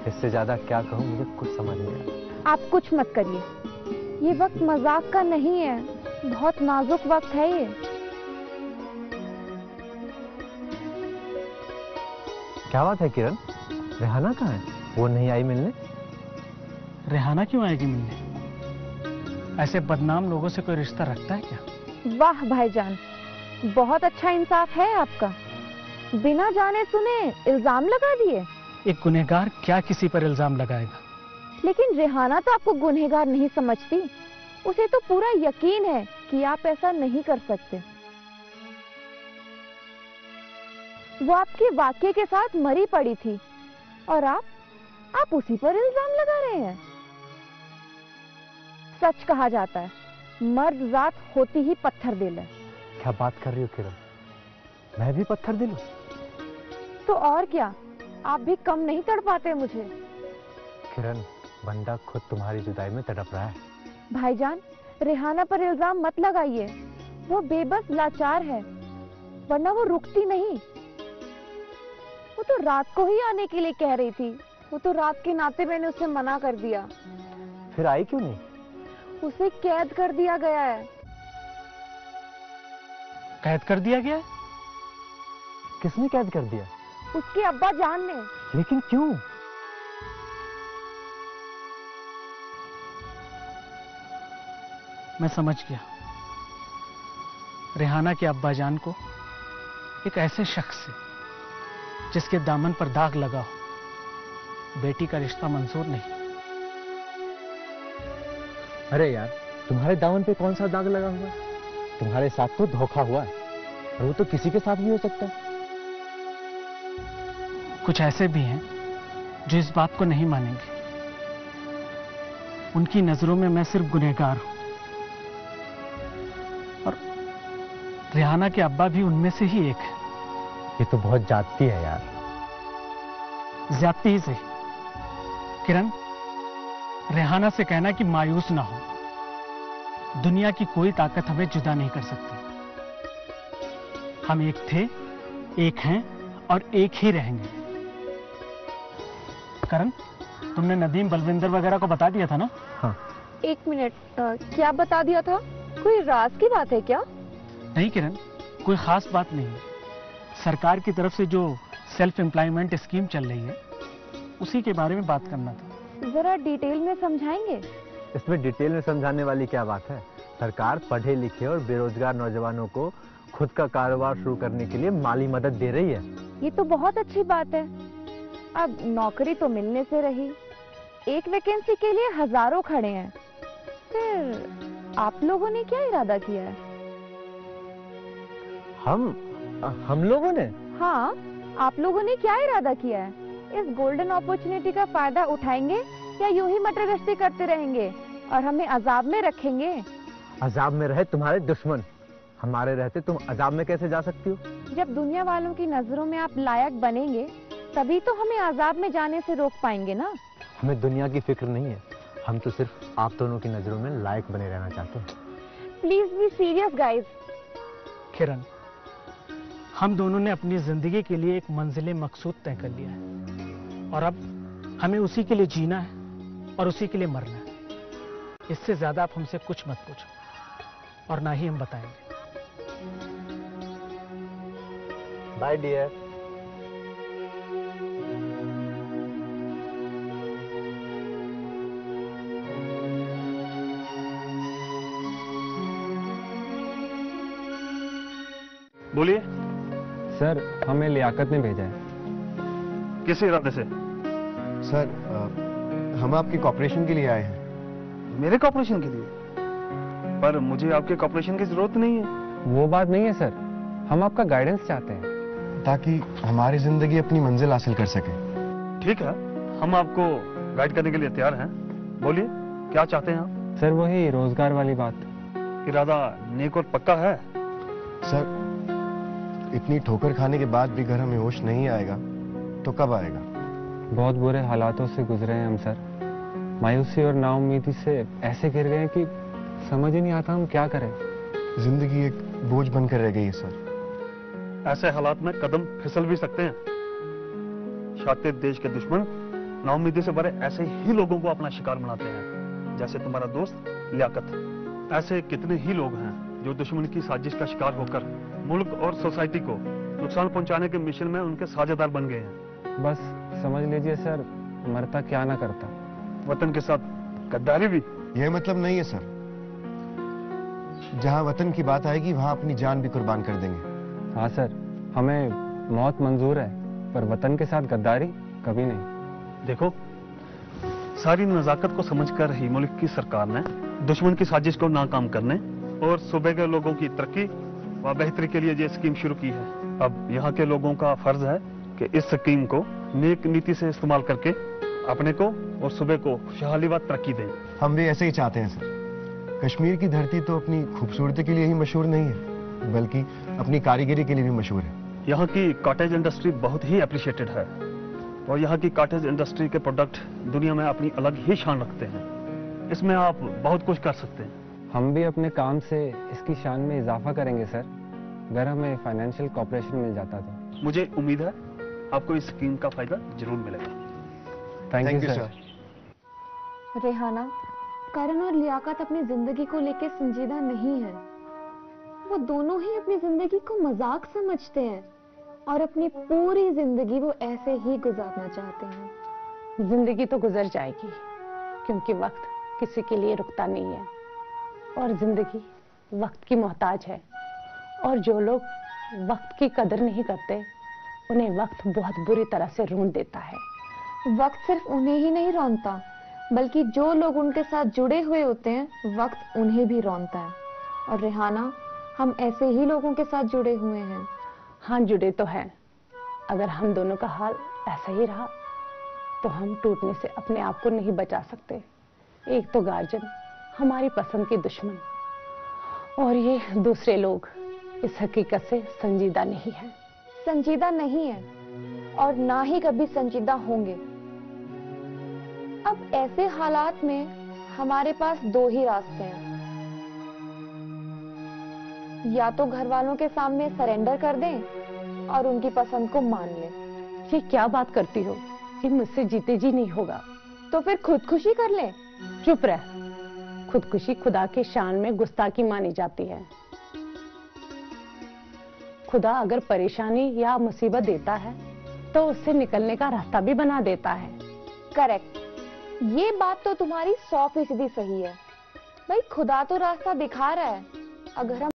इससे ज्यादा क्या कहूँ, मुझे कुछ समझ नहीं आता। आप कुछ मत करिए, ये वक्त मजाक का नहीं है, बहुत नाजुक वक्त है ये। क्या बात है किरण, रेहाना कहाँ है? वो नहीं आई मिलने? रेहाना क्यों आएगी मिलने? ऐसे बदनाम लोगों से कोई रिश्ता रखता है क्या? वाह भाईजान, बहुत अच्छा इंसाफ है आपका। बिना जाने सुने इल्जाम लगा दिए। एक गुनहगार क्या किसी पर इल्जाम लगाएगा? लेकिन रेहाना तो आपको गुनहगार नहीं समझती। उसे तो पूरा यकीन है कि आप ऐसा नहीं कर सकते। वो आपके वाक्य के साथ मरी पड़ी थी और आप उसी पर इल्जाम लगा रहे हैं। सच कहा जाता है, मर्द जात होती ही पत्थर दिल है। क्या बात कर रही हो किरण? मैं भी पत्थर दिल हूं? तो और क्या, आप भी कम नहीं तड़पाते मुझे। किरण, बंदा खुद तुम्हारी जुदाई में तड़प रहा है। भाईजान, रेहाना पर इल्जाम मत लगाइए। वो बेबस लाचार है, वरना वो रुकती नहीं। वो तो रात को ही आने के लिए कह रही थी। वो तो रात के नाते मैंने उसे मना कर दिया। फिर आई क्यों नहीं? उसे कैद कर दिया गया है। कैद कर दिया गया? किसने कैद कर दिया? उसके अब्बा जान ने। लेकिन क्यों? मैं समझ गया। रेहाना के अब्बा जान को एक ऐसे शख्स से जिसके दामन पर दाग लगा हो, बेटी का रिश्ता मंजूर नहीं। अरे यार, तुम्हारे दामन पे कौन सा दाग लगा हुआ है? तुम्हारे साथ तो धोखा हुआ है, और वो तो किसी के साथ भी हो सकता है। कुछ ऐसे भी हैं जो इस बात को नहीं मानेंगे। उनकी नजरों में मैं सिर्फ गुनहगार हूं, और रेहाना के अब्बा भी उनमें से ही एक है। ये तो बहुत जाती है यार। ज्यादती ही सही। किरण, रेहाना से कहना कि मायूस ना हो। दुनिया की कोई ताकत हमें जुदा नहीं कर सकती। हम एक थे, एक हैं और एक ही रहेंगे। करण, तुमने नदीम, बलविंदर वगैरह को बता दिया था ना? हाँ। एक मिनट, क्या बता दिया था? कोई राज की बात है क्या? नहीं किरण, कोई खास बात नहीं। सरकार की तरफ से जो सेल्फ एम्प्लॉयमेंट स्कीम चल रही है, उसी के बारे में बात करना था। जरा डिटेल में समझाएंगे? इसमें डिटेल में समझाने वाली क्या बात है? सरकार पढ़े लिखे और बेरोजगार नौजवानों को खुद का कारोबार शुरू करने के लिए माली मदद दे रही है। ये तो बहुत अच्छी बात है। अब नौकरी तो मिलने से रही, एक वैकेंसी के लिए हजारों खड़े हैं। फिर आप लोगों ने क्या इरादा किया है? हम लोगों ने? हाँ, आप लोगों ने क्या इरादा किया है? इस गोल्डन अपॉर्चुनिटी का फायदा उठाएंगे या यूं ही मटर गश्ती करते रहेंगे और हमें अजाब में रखेंगे? अजाब में रहे तुम्हारे दुश्मन, हमारे रहते तुम अजाब में कैसे जा सकती हो? जब दुनिया वालों की नजरों में आप लायक बनेंगे, तभी तो हमें अजाब में जाने से रोक पाएंगे ना। हमें दुनिया की फिक्र नहीं है, हम तो सिर्फ आप दोनों की नजरों में लायक बने रहना चाहते हैं। Please be serious guys. Kiran, हम दोनों ने अपनी जिंदगी के लिए एक मंजिल मकसूद तय कर लिया है और अब हमें उसी के लिए जीना है और उसी के लिए मरना है। इससे ज्यादा आप हमसे कुछ मत पूछो और ना ही हम बताएंगे। Bye dear. बोलिए सर, हमें लियाकत ने भेजा है। किस इरादे से? सर, हम आपकी कॉपरेशन के लिए आए हैं। मेरे कॉपरेशन के लिए? पर मुझे आपके कॉपरेशन की जरूरत नहीं है। वो बात नहीं है सर, हम आपका गाइडेंस चाहते हैं ताकि हमारी जिंदगी अपनी मंजिल हासिल कर सके। ठीक है, हम आपको गाइड करने के लिए तैयार हैं। बोलिए क्या चाहते हैं आप? सर, वही रोजगार वाली बात। इरादा नेक और पक्का है? सर, इतनी ठोकर खाने के बाद भी घर हमें होश नहीं आएगा तो कब आएगा? बहुत बुरे हालातों से गुजरे हैं हम सर। मायूसी और नाउम्मीदी से ऐसे गिर गए कि समझ ही नहीं आता हम क्या करें। जिंदगी एक बोझ बनकर रह गई है सर। ऐसे हालात में कदम फिसल भी सकते हैं। शातिर देश के दुश्मन नाउम्मीदी से भरे ऐसे ही लोगों को अपना शिकार बनाते हैं, जैसे तुम्हारा दोस्त लियाकत। ऐसे कितने ही लोग हैं जो दुश्मन की साजिश का शिकार होकर मुल्क और सोसाइटी को नुकसान पहुंचाने के मिशन में उनके साझेदार बन गए हैं। बस समझ लीजिए सर, मरता क्या ना करता। वतन के साथ गद्दारी भी? यह मतलब नहीं है सर। जहां वतन की बात आएगी वहां अपनी जान भी कुर्बान कर देंगे। हाँ सर, हमें मौत मंजूर है, पर वतन के साथ गद्दारी कभी नहीं। देखो, सारी नजाकत को समझकर ही मुल्क की सरकार ने दुश्मन की साजिश को नाकाम करने और सूबे के लोगों की तरक्की व बेहतरी के लिए ये स्कीम शुरू की है। अब यहाँ के लोगों का फर्ज है कि इस स्कीम को नेक नीति से इस्तेमाल करके अपने को और सूबे को खुशहाली व तरक्की दें। हम भी ऐसे ही चाहते हैं सर। कश्मीर की धरती तो अपनी खूबसूरती के लिए ही मशहूर नहीं है, बल्कि अपनी कारीगरी के लिए भी मशहूर है। यहाँ की कॉटेज इंडस्ट्री बहुत ही अप्रिशिएटेड है और यहाँ की कॉटेज इंडस्ट्री के प्रोडक्ट दुनिया में अपनी अलग ही शान रखते हैं। इसमें आप बहुत कुछ कर सकते हैं। हम भी अपने काम से इसकी शान में इजाफा करेंगे सर, अगर हमें फाइनेंशियल कॉर्पोरेशन मिल जाता तो। मुझे उम्मीद है आपको इस स्कीम का फायदा जरूर मिलेगा। Thank you sir. Rehana, Karan और लियाकत अपनी जिंदगी को लेकर संजीदा नहीं है। वो दोनों ही अपनी जिंदगी को मजाक समझते हैं और अपनी पूरी जिंदगी वो ऐसे ही गुजारना चाहते हैं। जिंदगी तो गुजर जाएगी, क्योंकि वक्त किसी के लिए रुकता नहीं है और जिंदगी वक्त की मोहताज है। और जो लोग वक्त की कदर नहीं करते, उन्हें वक्त बहुत बुरी तरह से रोन देता है। वक्त सिर्फ उन्हें ही नहीं रौनता, बल्कि जो लोग उनके साथ जुड़े हुए होते हैं, वक्त उन्हें भी रौनता है। और रेहाना, हम ऐसे ही लोगों के साथ जुड़े हुए हैं। हाँ, जुड़े तो हैं। अगर हम दोनों का हाल ऐसा ही रहा तो हम टूटने से अपने आप को नहीं बचा सकते। एक तो गार्जियन, हमारी पसंद के दुश्मन, और ये दूसरे लोग इस हकीकत से संजीदा नहीं है। संजीदा नहीं है और ना ही कभी संजीदा होंगे। अब ऐसे हालात में हमारे पास दो ही रास्ते हैं, या तो घर वालों के सामने सरेंडर कर दें और उनकी पसंद को मान लें। ये क्या बात करती हो? ये मुझसे जीते जी नहीं होगा। तो फिर खुदकुशी कर लें। चुप रह। खुदकुशी खुदा के शान में गुस्ताखी मानी जाती है। खुदा अगर परेशानी या मुसीबत देता है तो उससे निकलने का रास्ता भी बना देता है। करेक्ट, ये बात तो तुम्हारी 100% सही है। भाई खुदा तो रास्ता दिखा रहा है, अगर हम